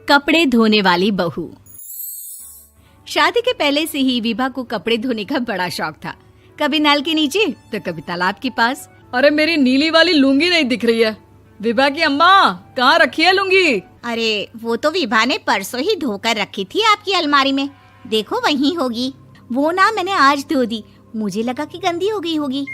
कपड़े धोने वाली बहू। शादी के पहले से ही विभा को कपड़े धोने का बड़ा शौक था। कभी नल के नीचे तो कभी तालाब के पास। अरे मेरी नीली वाली लुंगी नहीं दिख रही है। विभा की अम्मा, कहाँ रखी है लुंगी? अरे वो तो विभा ने परसों ही धोकर रखी थी आपकी अलमारी में, देखो वहीं होगी। वो ना मैंने आज धो दी, मुझे लगा कि गंदी हो गई होगी।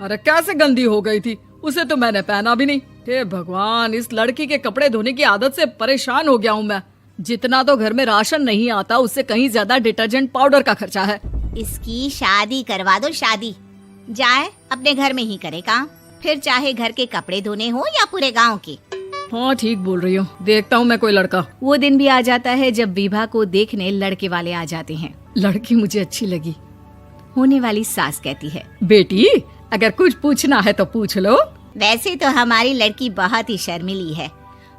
अरे कैसे गंदी हो गई थी? उसे तो मैंने पहना भी नहीं। हे भगवान, इस लड़की के कपड़े धोने की आदत से परेशान हो गया हूँ मैं। जितना तो घर में राशन नहीं आता, उससे कहीं ज्यादा डिटर्जेंट पाउडर का खर्चा है। इसकी शादी करवा दो, शादी जाए अपने घर में ही करे काम, फिर चाहे घर के कपड़े धोने हो या पूरे गांव के। हाँ ठीक बोल रही हूँ, देखता हूँ मैं कोई लड़का। वो दिन भी आ जाता है जब विभा को देखने लड़के वाले आ जाते हैं। लड़की मुझे अच्छी लगी। होने वाली सास कहती है, बेटी अगर कुछ पूछना है तो पूछ लो। वैसे तो हमारी लड़की बहुत ही शर्मीली है,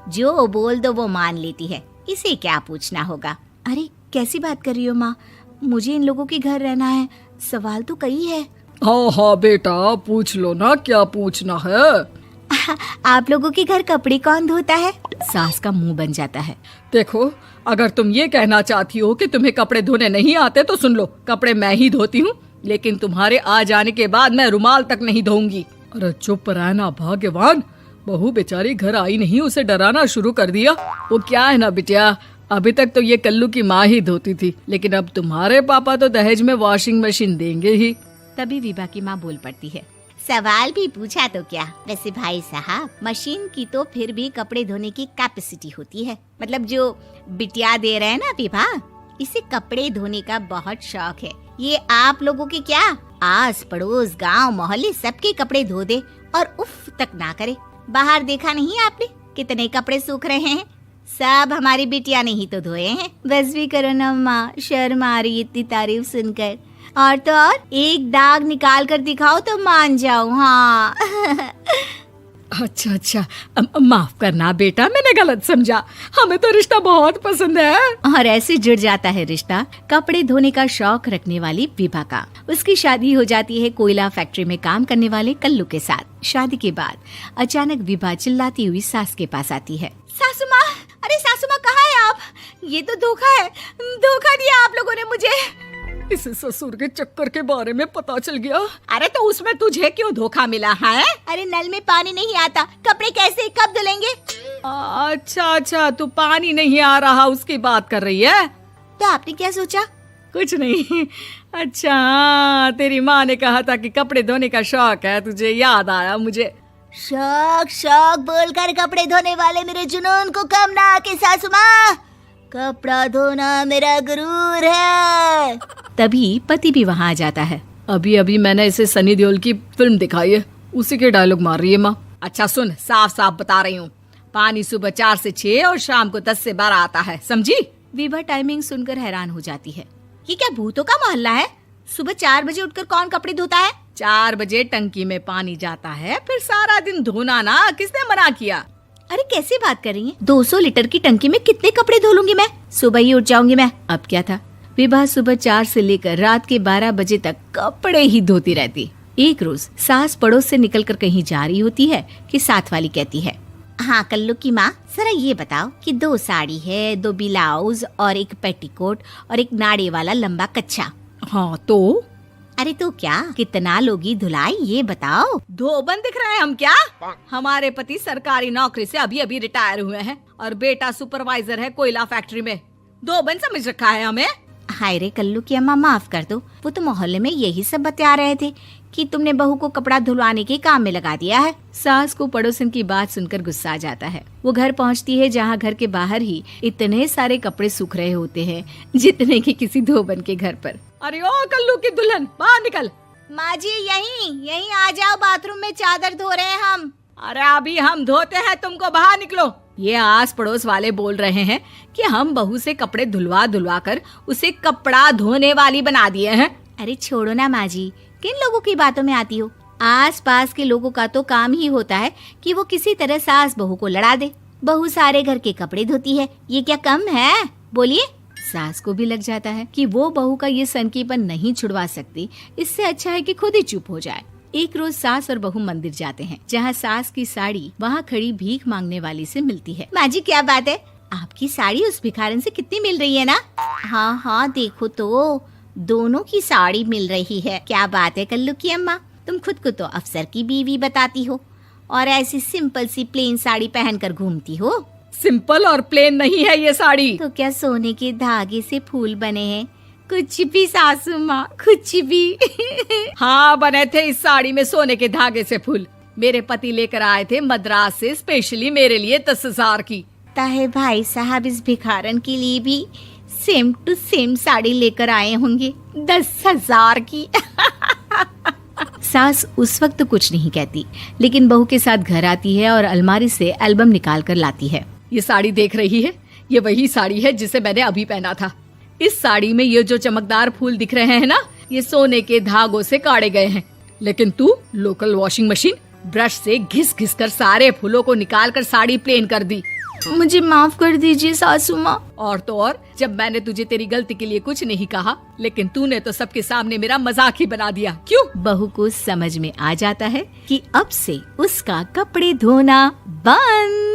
जो बोल दो वो मान लेती है, इसे क्या पूछना होगा। अरे कैसी बात कर रही हो माँ, मुझे इन लोगों के घर रहना है, सवाल तो कई है। हाँ हाँ बेटा, पूछ लो ना, क्या पूछना है। आप लोगों के घर कपड़े कौन धोता है? सास का मुंह बन जाता है। देखो, अगर तुम ये कहना चाहती हो कि तुम्हें कपड़े धोने नहीं आते तो सुन लो, कपड़े मैं ही धोती हूँ, लेकिन तुम्हारे आ जाने के बाद मैं रुमाल तक नहीं धोऊंगी। अरे चुप रहना भाग्यवान, बहू बेचारी घर आई नहीं, उसे डराना शुरू कर दिया। वो क्या है ना बिटिया, अभी तक तो ये कल्लू की माँ ही धोती थी, लेकिन अब तुम्हारे पापा तो दहेज में वॉशिंग मशीन देंगे ही। तभी विभा की माँ बोल पड़ती है, सवाल भी पूछा तो क्या। वैसे भाई साहब, मशीन की तो फिर भी कपड़े धोने की कैपेसिटी होती है। मतलब जो बिटिया दे रहे हैं ना विभा, इसे कपड़े धोने का बहुत शौक है। ये आप लोगों के क्या, आस पड़ोस गांव मोहल्ले सबके कपड़े धो दे और उफ तक ना करे। बाहर देखा नहीं आपने कितने कपड़े सूख रहे हैं? सब हमारी बिटिया ने ही तो धोए हैं। बस भी करो ना माँ, शर्म आ रही इतनी तारीफ सुनकर। और तो और एक दाग निकाल कर दिखाओ तो मान जाऊं। हाँ अच्छा, माफ करना बेटा, मैंने गलत समझा। हमें तो रिश्ता बहुत पसंद है। और ऐसे जुड़ जाता है रिश्ता कपड़े धोने का शौक रखने वाली विभा का। उसकी शादी हो जाती है कोयला फैक्ट्री में काम करने वाले कल्लू के साथ। शादी के बाद अचानक विभा चिल्लाती हुई सास के पास आती है। सासू माँ, अरे सासू माँ कहाँ है आप? ये तो धोखा है, धोखा दिया आप लोगों ने मुझे। इसे ससुर के चक्कर के बारे में पता चल गया। अरे तो उसमें तुझे क्यों धोखा मिला है? अरे नल में पानी नहीं आता, कपड़े कैसे कब धुलेंगे? अच्छा, तू पानी नहीं आ रहा उसकी बात कर रही है। तो आपने क्या सोचा? कुछ नहीं। अच्छा, तेरी माँ ने कहा था कि कपड़े धोने का शौक है तुझे, याद आया मुझे। शौक बोलकर कपड़े धोने वाले मेरे जुनून को कम ना आके सासू माँ, कपड़ा धोना मेरा गुरूर है। तभी पति भी वहाँ आ जाता है। अभी मैंने इसे सनी देओल की फिल्म दिखाई है, उसी के डायलॉग मार रही है माँ। अच्छा सुन, साफ साफ बता रही हूँ, पानी सुबह 4 से 6 और शाम को 10 से 12 आता है, समझी? विभा टाइमिंग सुनकर हैरान हो जाती है। ये क्या भूतों का मोहल्ला है? सुबह 4 बजे उठकर कौन कपड़े धोता है? 4 बजे टंकी में पानी जाता है, फिर सारा दिन धोना ना, किसने मना किया? अरे कैसी बात कर रही हैं? 200 लीटर की टंकी में कितने कपड़े धो लूंगी मैं? सुबह ही उठ जाऊंगी मैं। अब क्या था, विभा सुबह 4 से लेकर रात के 12 बजे तक कपड़े ही धोती रहती। एक रोज सास पड़ोस से निकलकर कहीं जा रही होती है कि साथ वाली कहती है, हाँ कल्लू की माँ, जरा ये बताओ कि 2 साड़ी है, 2 ब्लाउज और एक पेटीकोट और एक नाड़े वाला लंबा कच्छा। हाँ तो? अरे तो क्या, कितना लोगी धुलाई ये बताओ। धोबन दिख रहे हैं हम क्या? हमारे पति सरकारी नौकरी से अभी रिटायर हुए हैं और बेटा सुपरवाइजर है कोयला फैक्ट्री में। धोबन समझ रखा है हमें? हाय रे कल्लू की अम्मा, माफ कर दो, वो तो मोहल्ले में यही सब बता रहे थे कि तुमने बहू को कपड़ा धुलवाने के काम में लगा दिया है। सास को पड़ोसन की बात सुनकर गुस्सा आ जाता है। वो घर पहुंचती है जहां घर के बाहर ही इतने सारे कपड़े सूख रहे होते हैं जितने कि किसी धोबन के घर पर। अरे ओ कल्लू की दुल्हन, बाहर निकल। माँ जी यहीं आ जाओ, बाथरूम में चादर धो रहे हैं हम। अरे अभी हम धोते हैं, तुमको बाहर निकलो। ये आस पड़ोस वाले बोल रहे हैं कि हम बहू से कपड़े धुलवा कर उसे कपड़ा धोने वाली बना दिए हैं। अरे छोड़ो ना माँ जी, किन लोगों की बातों में आती हो? आस पास के लोगों का तो काम ही होता है कि वो किसी तरह सास बहू को लड़ा दे। बहू सारे घर के कपड़े धोती है, ये क्या कम है? बोलिए। सास को भी लग जाता है कि वो बहू का ये सनकीपन नहीं छुड़वा सकती, इससे अच्छा है कि खुद ही चुप हो जाए। एक रोज सास और बहू मंदिर जाते हैं, जहाँ सास की साड़ी वहाँ खड़ी भीख मांगने वाली से मिलती है। माँ जी क्या बात है, आपकी साड़ी उस भिखारन से कितनी मिल रही है ना? हाँ हाँ देखो तो दोनों की साड़ी मिल रही है। क्या बात है कल्लू की अम्मा, तुम खुद को तो अफसर की बीवी बताती हो और ऐसी सिंपल सी प्लेन साड़ी पहनकर घूमती हो। सिंपल और प्लेन नहीं है ये साड़ी। तो क्या सोने के धागे से फूल बने हैं? कुछ भी सासू माँ, कुछ भी। हाँ बने थे इस साड़ी में सोने के धागे से फूल। मेरे पति लेकर आए थे मद्रास से स्पेशली मेरे लिए 10,000 की। ताहे भाई साहब इस भिखारन के लिए भी सेम टू सेम साड़ी लेकर आए होंगे 10,000 की। सास उस वक्त तो कुछ नहीं कहती, लेकिन बहू के साथ घर आती है और अलमारी से एल्बम निकाल कर लाती है। ये साड़ी देख रही है, ये वही साड़ी है जिसे मैंने अभी पहना था। इस साड़ी में ये जो चमकदार फूल दिख रहे हैं ना, ये सोने के धागों से काटे गए हैं। लेकिन तू लोकल वॉशिंग मशीन ब्रश से घिस घिस कर सारे फूलों को निकाल कर साड़ी प्लेन कर दी। मुझे माफ कर दीजिए सासू माँ। और तो और, जब मैंने तुझे तेरी गलती के लिए कुछ नहीं कहा, लेकिन तूने तो सबके सामने मेरा मजाक ही बना दिया। क्यों? बहू को समझ में आ जाता है कि अब से उसका कपड़े धोना बंद।